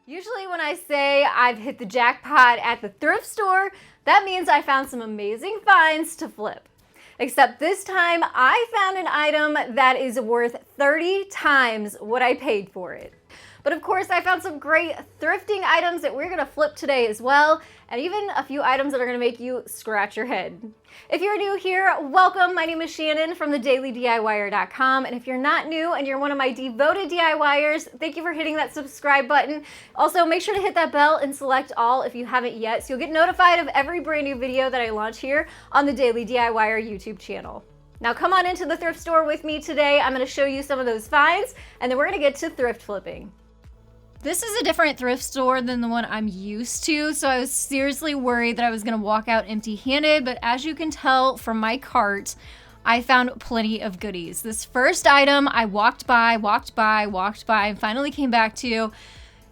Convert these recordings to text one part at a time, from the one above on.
Usually when I say I've hit the jackpot at the thrift store, that means I found some amazing finds to flip. Except this time I found an item that is worth 30 times what I paid for it. But of course I found some great thrifting items that we're gonna flip today as well, and even a few items that are gonna make you scratch your head. If you're new here, welcome. My name is Shannon from TheDailyDIYer.com, and if you're not new and you're one of my devoted DIYers, thank you for hitting that subscribe button. Also, make sure to hit that bell and select all if you haven't yet, so you'll get notified of every brand new video that I launch here on the Daily DIYer YouTube channel. Now come on into the thrift store with me today. I'm gonna show you some of those finds, and then we're gonna get to thrift flipping. This is a different thrift store than the one I'm used to, so I was seriously worried that I was gonna walk out empty-handed, but as you can tell from my cart, I found plenty of goodies. This first item I walked by, and finally came back to.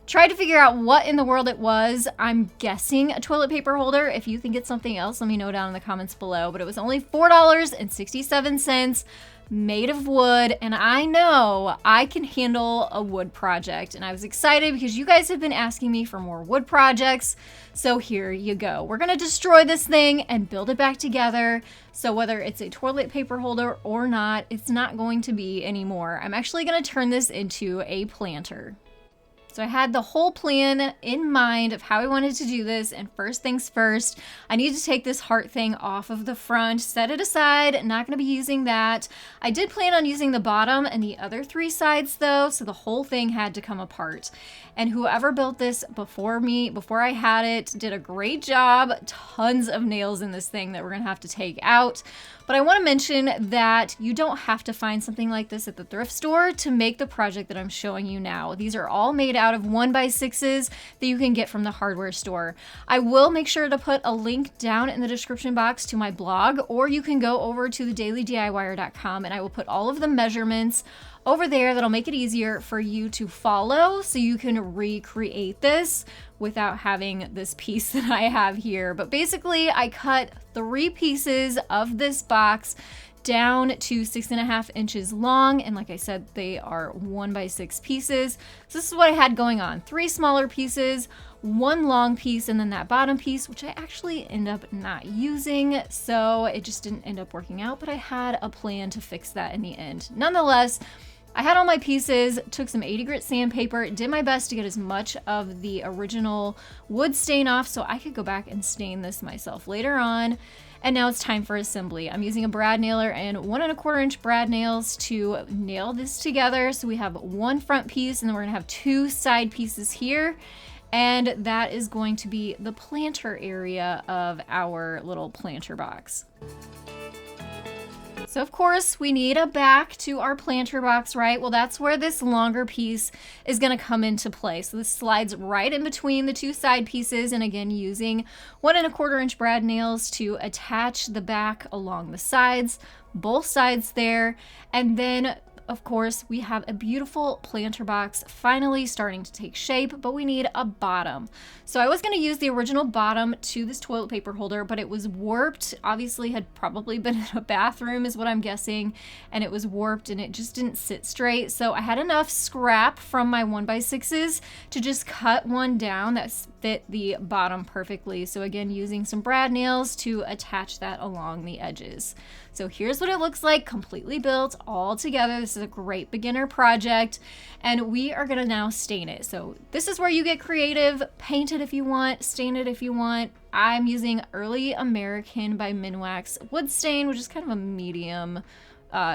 Tried to figure out what in the world it was. I'm guessing a toilet paper holder. If you think it's something else, let me know down in the comments below, but it was only $4.67. Made of wood, and I know I can handle a wood project, and I was excited because you guys have been asking me for more wood projects, so here you go. We're gonna destroy this thing and build it back together, so whether it's a toilet paper holder or not, it's not going to be anymore. I'm actually gonna turn this into a planter. So I had the whole plan in mind of how I wanted to do this, and first things first, I need to take this heart thing off of the front, set it aside, not gonna be using that. I did plan on using the bottom and the other three sides though, so the whole thing had to come apart. And whoever built this before me, before I had it, did a great job. Tons of nails in this thing that we're gonna have to take out. But I want to mention that you don't have to find something like this at the thrift store to make the project that I'm showing you now. These are all made out of 1x6s that you can get from the hardware store. I will make sure to put a link down in the description box to my blog, or you can go over to TheDailyDIYer.com and I will put all of the measurements over there. That'll make it easier for you to follow so you can recreate this without having this piece that I have here. But basically I cut 3 pieces of this box down to 6.5 inches long, and like I said, they are 1x6 pieces. So this is what I had going on: 3 smaller pieces, 1 long piece, and then that bottom piece, which I actually end up not using, so it just didn't end up working out, but I had a plan to fix that in the end. Nonetheless, I had all my pieces, took some 80 grit sandpaper, did my best to get as much of the original wood stain off so I could go back and stain this myself later on. And now it's time for assembly. I'm using a brad nailer and 1 1/4 inch brad nails to nail this together. So we have 1 front piece, and then we're gonna have 2 side pieces here. And that is going to be the planter area of our little planter box. So of course we need a back to our planter box, right? Well, that's where this longer piece is gonna come into play. So this slides right in between the 2 side pieces, and again, using 1 1/4 inch brad nails to attach the back along the sides, both sides there. And then of course, we have a beautiful planter box finally starting to take shape, but we need a bottom. So I was going to use the original bottom to this toilet paper holder, but it was warped. Obviously had probably been in a bathroom is what I'm guessing, and it was warped and it just didn't sit straight. So I had enough scrap from my 1x6s to just cut one down that fit the bottom perfectly. So again, using some brad nails to attach that along the edges. So here's what it looks like, completely built all together. This is a great beginner project, and we are gonna now stain it. So this is where you get creative. Paint it if you want, stain it if you want. I'm using Early American by Minwax wood stain, which is kind of a medium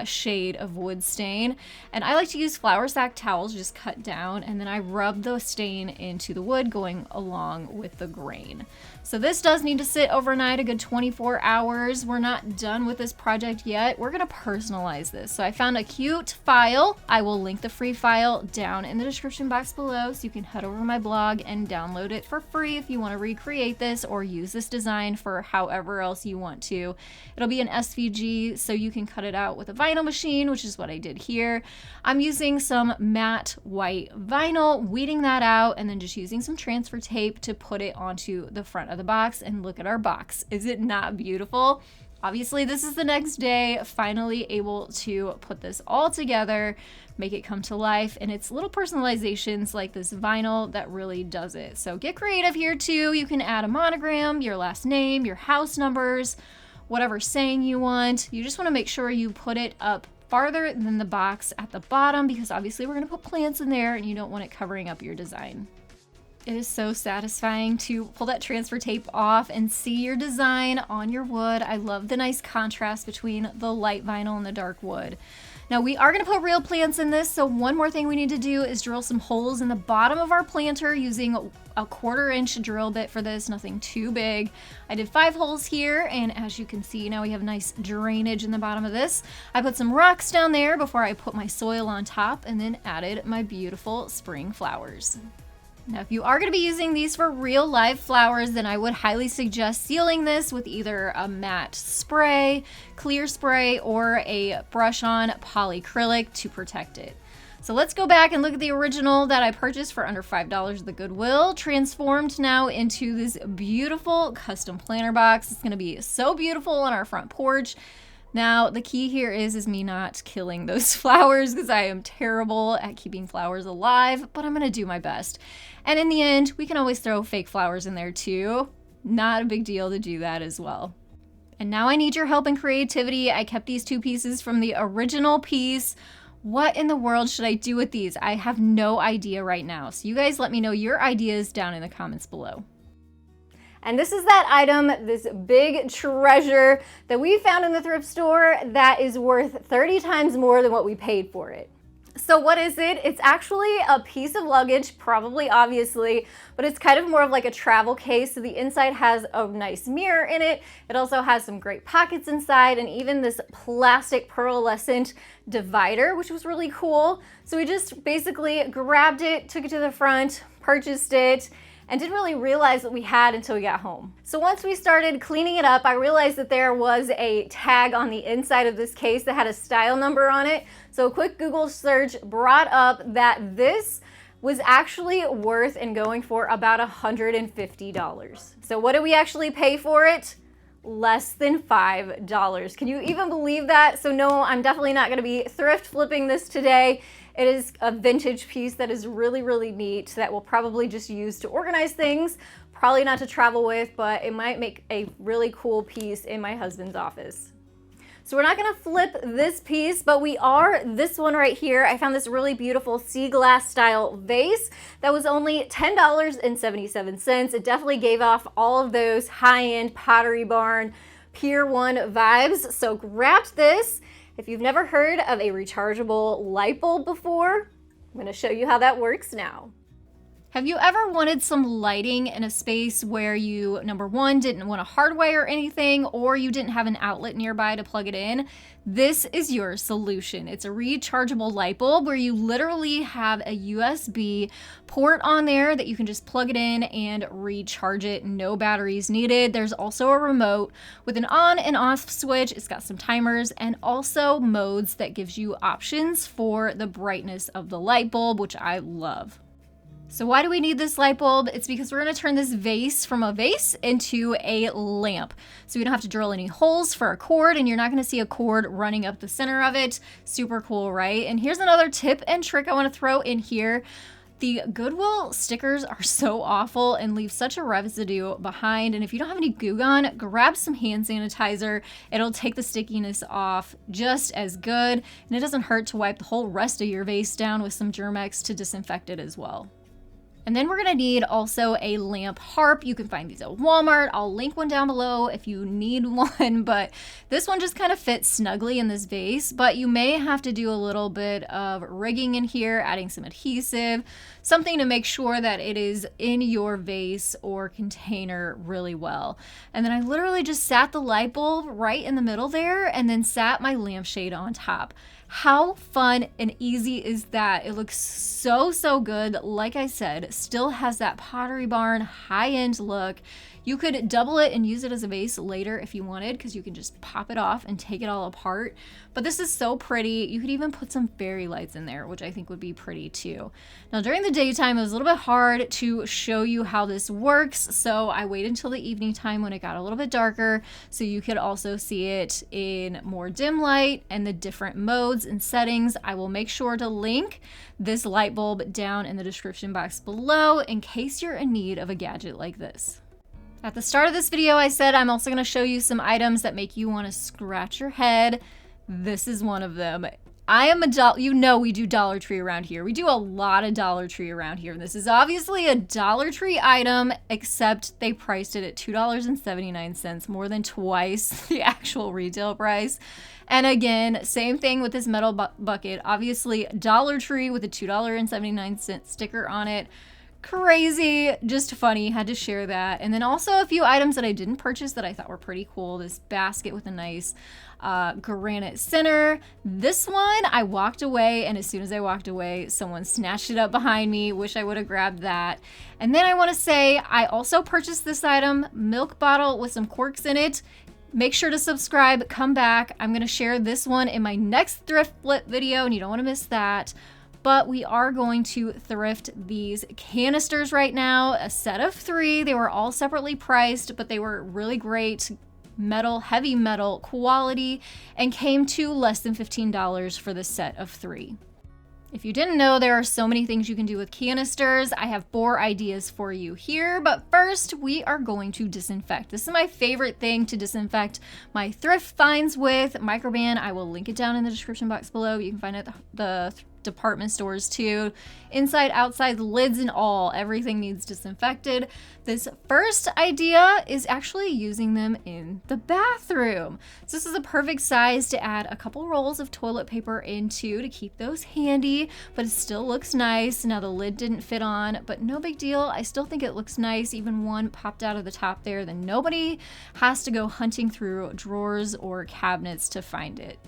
shade of wood stain, and I like to use flour sack towels just cut down, and then I rub the stain into the wood going along with the grain. So this does need to sit overnight, a good 24 hours. We're not done with this project yet. We're gonna personalize this. So I found a cute file. I will link the free file down in the description box below, so you can head over to my blog and download it for free if you want to recreate this or use this design for however else you want to. It'll be an SVG, so you can cut it out with a vinyl machine, which is what I did here. I'm using some matte white vinyl, weeding that out, and then just using some transfer tape to put it onto the front of the box. And look at our box. Is it not beautiful? Obviously, this is the next day, finally able to put this all together, make it come to life, and it's little personalizations like this vinyl that really does it. So get creative here too. You can add a monogram, your last name, your house numbers, whatever saying you want. You just want to make sure you put it up farther than the box at the bottom, because obviously we're going to put plants in there and you don't want it covering up your design. It is so satisfying to pull that transfer tape off and see your design on your wood. I love the nice contrast between the light vinyl and the dark wood. Now we are going to put real plants in this, so one more thing we need to do is drill some holes in the bottom of our planter using a 1/4 inch drill bit for this, nothing too big. I did 5 holes here, and as you can see, now we have nice drainage in the bottom of this. I put some rocks down there before I put my soil on top, and then added my beautiful spring flowers. Now, if you are going to be using these for real live flowers, then I would highly suggest sealing this with either a matte spray, clear spray, or a brush-on polyacrylic to protect it. So let's go back and look at the original that I purchased for under $5 at the Goodwill, transformed now into this beautiful custom planter box. It's going to be so beautiful on our front porch. Now, the key here is me not killing those flowers, because I am terrible at keeping flowers alive, but I'm going to do my best. And in the end, we can always throw fake flowers in there too. Not a big deal to do that as well. And now I need your help and creativity. I kept these 2 pieces from the original piece. What in the world should I do with these? I have no idea right now. So you guys let me know your ideas down in the comments below. And this is that item, this big treasure that we found in the thrift store that is worth 30 times more than what we paid for it. So what is it? It's actually a piece of luggage, probably obviously, but it's kind of more of like a travel case. So the inside has a nice mirror in it. It also has some great pockets inside, and even this plastic pearlescent divider, which was really cool. So we just basically grabbed it, took it to the front, purchased it, and didn't really realize what we had until we got home. So once we started cleaning it up, I realized that there was a tag on the inside of this case that had a style number on it. So a quick Google search brought up that this was actually worth and going for about $150. So what did we actually pay for it? Less than $5. Can you even believe that? So no, I'm definitely not gonna be thrift flipping this today. It is a vintage piece that is really, really neat that we'll probably just use to organize things, probably not to travel with, but it might make a really cool piece in my husband's office. So we're not gonna flip this piece, but we are this one right here. I found this really beautiful sea glass style vase that was only $10.77. It definitely gave off all of those high-end Pottery Barn Pier 1 vibes. So grabbed this. If you've never heard of a rechargeable light bulb before, I'm going to show you how that works now. Have you ever wanted some lighting in a space where you, number one, didn't want to hardwire anything, or you didn't have an outlet nearby to plug it in? This is your solution. It's a rechargeable light bulb where you literally have a USB port on there that you can just plug it in and recharge it. No batteries needed. There's also a remote with an on and off switch. It's got some timers and also modes that gives you options for the brightness of the light bulb, which I love. So why do we need this light bulb? It's because we're going to turn this vase from a vase into a lamp. So we don't have to drill any holes for a cord, and you're not going to see a cord running up the center of it. Super cool, right? And here's another tip and trick I want to throw in here. The Goodwill stickers are so awful and leave such a residue behind. And if you don't have any Goo Gone, grab some hand sanitizer. It'll take the stickiness off just as good. And it doesn't hurt to wipe the whole rest of your vase down with some Germ-X to disinfect it as well. And then we're gonna need also a lamp harp. You can find these at Walmart. I'll link one down below if you need one, but this one just kind of fits snugly in this vase, but you may have to do a little bit of rigging in here, adding some adhesive, something to make sure that it is in your vase or container really well. And then I literally just sat the light bulb right in the middle there and then sat my lampshade on top. How fun and easy is that? It looks so, so good. Like I said, still has that Pottery Barn high-end look. You could double it and use it as a vase later if you wanted, because you can just pop it off and take it all apart. But this is so pretty. You could even put some fairy lights in there, which I think would be pretty too. Now during the daytime, it was a little bit hard to show you how this works, so I waited until the evening time when it got a little bit darker so you could also see it in more dim light and the different modes and settings. I will make sure to link this light bulb down in the description box below in case you're in need of a gadget like this. At the start of this video, I said I'm also going to show you some items that make you want to scratch your head. This is one of them. I am you know we do Dollar Tree around here. We do a lot of Dollar Tree around here. This is obviously a Dollar Tree item, except they priced it at $2.79, more than twice the actual retail price. And again, same thing with this metal bucket. Obviously, Dollar Tree with a $2.79 sticker on it. Crazy, just funny, had to share that. And then also a few items that I didn't purchase that I thought were pretty cool. This basket with a nice granite center. This one I walked away, and as soon as I walked away, someone snatched it up behind me. Wish I would have grabbed that. And then I want to say I also purchased this item, milk bottle with some corks in it. Make sure to subscribe, come back. I'm going to share this one in my next thrift flip video, and you don't want to miss that. But we are going to thrift these canisters right now, a set of 3. They were all separately priced, but they were really great metal, heavy metal quality, and came to less than $15 for the set of 3. If you didn't know, there are so many things you can do with canisters. I have 4 ideas for you here, but first we are going to disinfect. This is my favorite thing to disinfect my thrift finds with. Microban, I will link it down in the description box below. You can find it at the department stores too. Inside, outside, lids and all, everything needs disinfected. This first idea is actually using them in the bathroom. So this is a perfect size to add a couple rolls of toilet paper into to keep those handy, but it still looks nice. Now the lid didn't fit on, but no big deal. I still think it looks nice. Even one popped out of the top there, then nobody has to go hunting through drawers or cabinets to find it.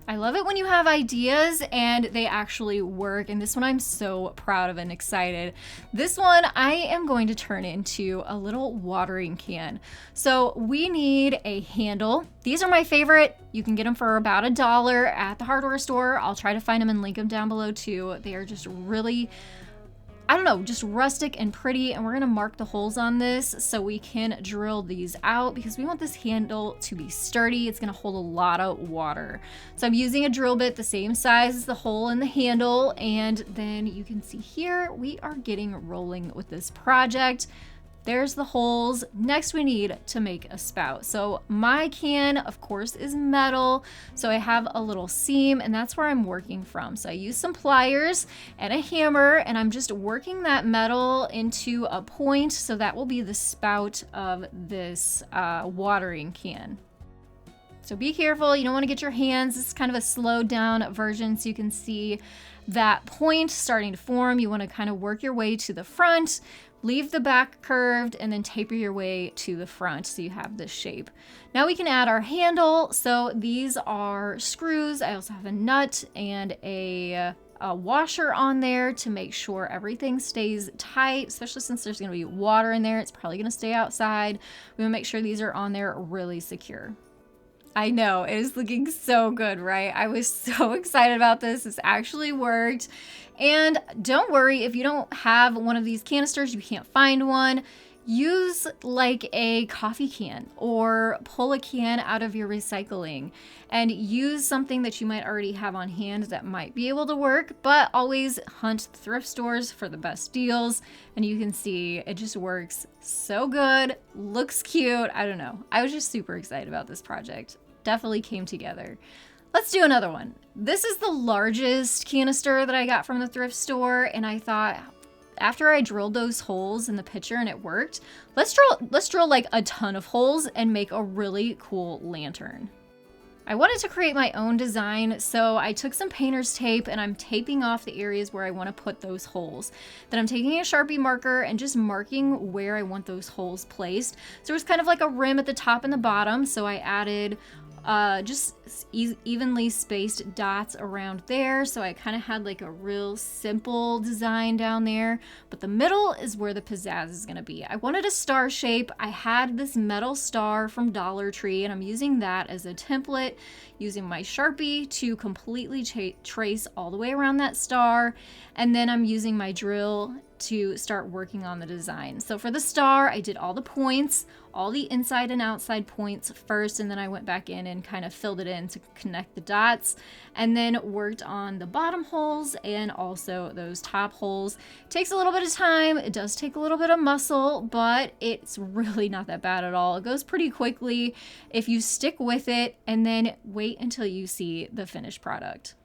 I love it when you have ideas and they actually work, and this one I'm so proud of and excited. This one I am going to turn into a little watering can. So we need a handle. These are my favorite. You can get them for about $1 at the hardware store. I'll try to find them and link them down below too. They are just really, I don't know, just rustic and pretty, and we're gonna mark the holes on this so we can drill these out because we want this handle to be sturdy. It's gonna hold a lot of water. So I'm using a drill bit the same size as the hole in the handle, and then you can see here we are getting rolling with this project. There's the holes. Next we need to make a spout. So my can, of course, is metal. So I have a little seam, and that's where I'm working from. So I use some pliers and a hammer, and I'm just working that metal into a point. So that will be the spout of this watering can. So be careful, you don't want to get your hands. This is kind of a slowed down version so you can see that point starting to form. You want to kind of work your way to the front, leave the back curved, and then taper your way to the front so you have this shape. Now we can add our handle. So these are screws. I also have a nut and a washer on there to make sure everything stays tight, especially since there's going to be water in there. It's probably going to stay outside. We want to make sure these are on there really secure. I know, it is looking so good, right? I was so excited about this. This actually worked. And don't worry, if you don't have one of these canisters, you can't find one, use like a coffee can or pull a can out of your recycling and use something that you might already have on hand that might be able to work, but always hunt thrift stores for the best deals. And you can see it just works so good, looks cute. I don't know. I was just super excited about this project. Definitely came together. Let's do another one. This is the largest canister that I got from the thrift store, and I thought after I drilled those holes in the pitcher and it worked, let's drill like a ton of holes and make a really cool lantern. I wanted to create my own design, so I took some painter's tape and I'm taping off the areas where I want to put those holes. Then I'm taking a Sharpie marker and just marking where I want those holes placed. So it was kind of like a rim at the top and the bottom, so I added just evenly spaced dots around there. So I kind of had like a real simple design down there, but the middle is where the pizzazz is going to be. I wanted a star shape. I had this metal star from Dollar Tree, and I'm using that as a template, using my Sharpie to completely trace all the way around that star. And then I'm using my drill to start working on the design. So for the star, I did all the points, all the inside and outside points first, and then I went back in and kind of filled it in to connect the dots, and then worked on the bottom holes and also those top holes. It takes a little bit of time. It does take a little bit of muscle, but it's really not that bad at all. It goes pretty quickly if you stick with it and then wait until you see the finished product.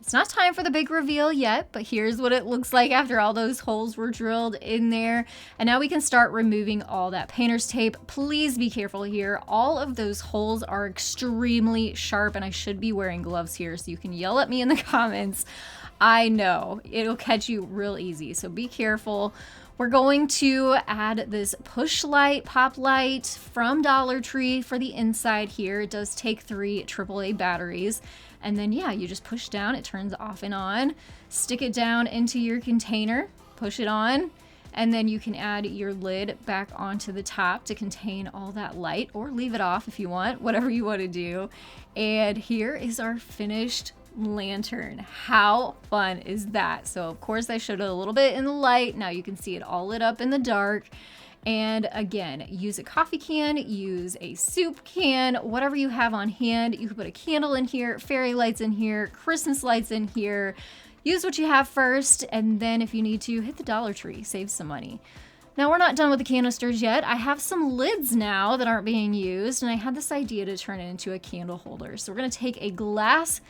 It's not time for the big reveal yet, but here's what it looks like after all those holes were drilled in there. And now we can start removing all that painter's tape. Please be careful here. All of those holes are extremely sharp, and I should be wearing gloves here, so you can yell at me in the comments. I know, it'll catch you real easy, so be careful. We're going to add this push light, pop light from Dollar Tree for the inside here. It does take 3 AAA batteries. And then, yeah, you just push down, it turns off and on. Stick it down into your container, push it on, and then you can add your lid back onto the top to contain all that light, or leave it off if you want, whatever you want to do. And here is our finished lantern. How fun is that? So of course I showed it a little bit in the light. Now you can see it all lit up in the dark. And again, use a coffee can, use a soup can, whatever you have on hand. You can put a candle in here, fairy lights in here, Christmas lights in here. Use what you have first, and then if you need to, hit the Dollar Tree, save some money. Now we're not done with the canisters yet. I have some lids now that aren't being used, and I had this idea to turn it into a candle holder. So we're gonna take a glass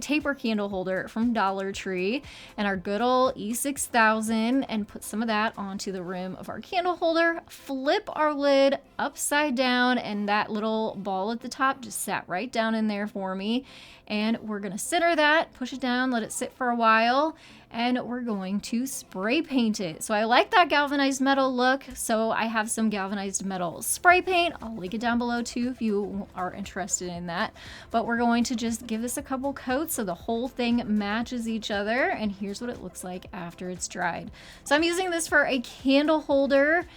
taper candle holder from Dollar Tree and our good old E6000 and put some of that onto the rim of our candle holder, flip our lid upside down, and that little ball at the top just sat right down in there for me. And we're gonna center that, push it down, let it sit for a while, and we're going to spray paint it. So I like that galvanized metal look, so I have some galvanized metal spray paint. I'll link it down below too if you are interested in that. But we're going to just give this a couple coats so the whole thing matches each other, and here's what it looks like after it's dried. So I'm using this for a candle holder,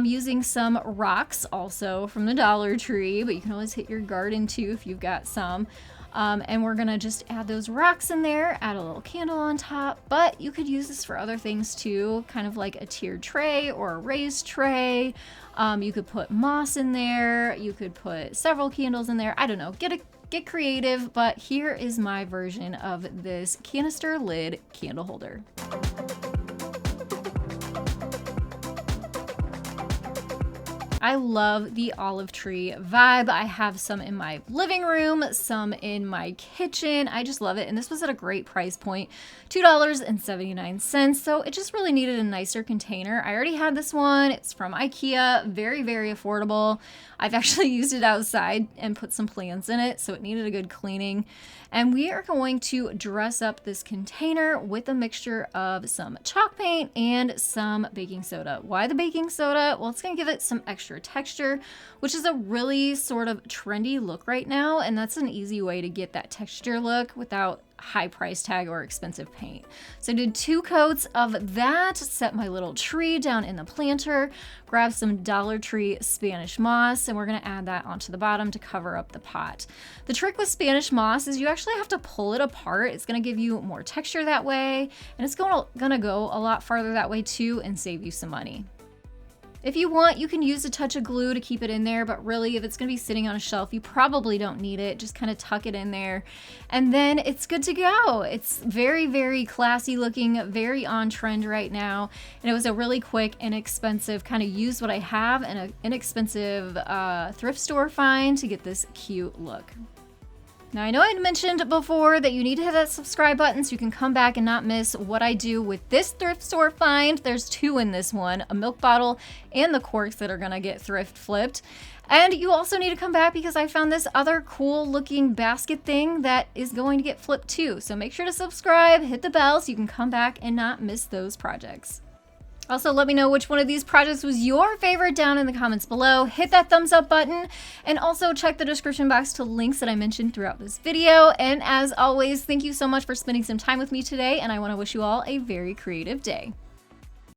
using some rocks also from the Dollar Tree, but you can always hit your garden too if you've got some. And we're gonna just add those rocks in there, add a little candle on top, but you could use this for other things too, kind of like a tiered tray or a raised tray. You could put moss in there, you could put several candles in there, I don't know, get creative, but here is my version of this canister lid candle holder. I love the olive tree vibe. I have some in my living room, some in my kitchen. I just love it. And this was at a great price point, $2.79. So it just really needed a nicer container. I already had this one. It's from IKEA. Very, very affordable. I've actually used it outside and put some plants in it, so it needed a good cleaning. And we are going to dress up this container with a mixture of some chalk paint and some baking soda. Why the baking soda? Well, it's going to give it some extra texture, which is a really sort of trendy look right now, and that's an easy way to get that texture look without high price tag or expensive paint. So I did 2 coats of that, set my little tree down in the planter, grab some Dollar Tree Spanish moss, and we're going to add that onto the bottom to cover up the pot. The trick with Spanish moss is you actually have to pull it apart. It's going to give you more texture that way, and it's going to go a lot farther that way too and save you some money. If you want, you can use a touch of glue to keep it in there, but really if it's gonna be sitting on a shelf, you probably don't need it. Just kind of tuck it in there and then it's good to go. It's very, very classy looking, very on trend right now. And it was a really quick, inexpensive, kind of use what I have in an inexpensive thrift store find to get this cute look. Now, I know I mentioned before that you need to hit that subscribe button so you can come back and not miss what I do with this thrift store find. There's 2 in this one, a milk bottle and the corks that are gonna get thrift flipped. And you also need to come back because I found this other cool looking basket thing that is going to get flipped too. So make sure to subscribe, hit the bell so you can come back and not miss those projects. Also, let me know which one of these projects was your favorite down in the comments below. Hit that thumbs up button, and also check the description box to links that I mentioned throughout this video. And as always, thank you so much for spending some time with me today, and I want to wish you all a very creative day.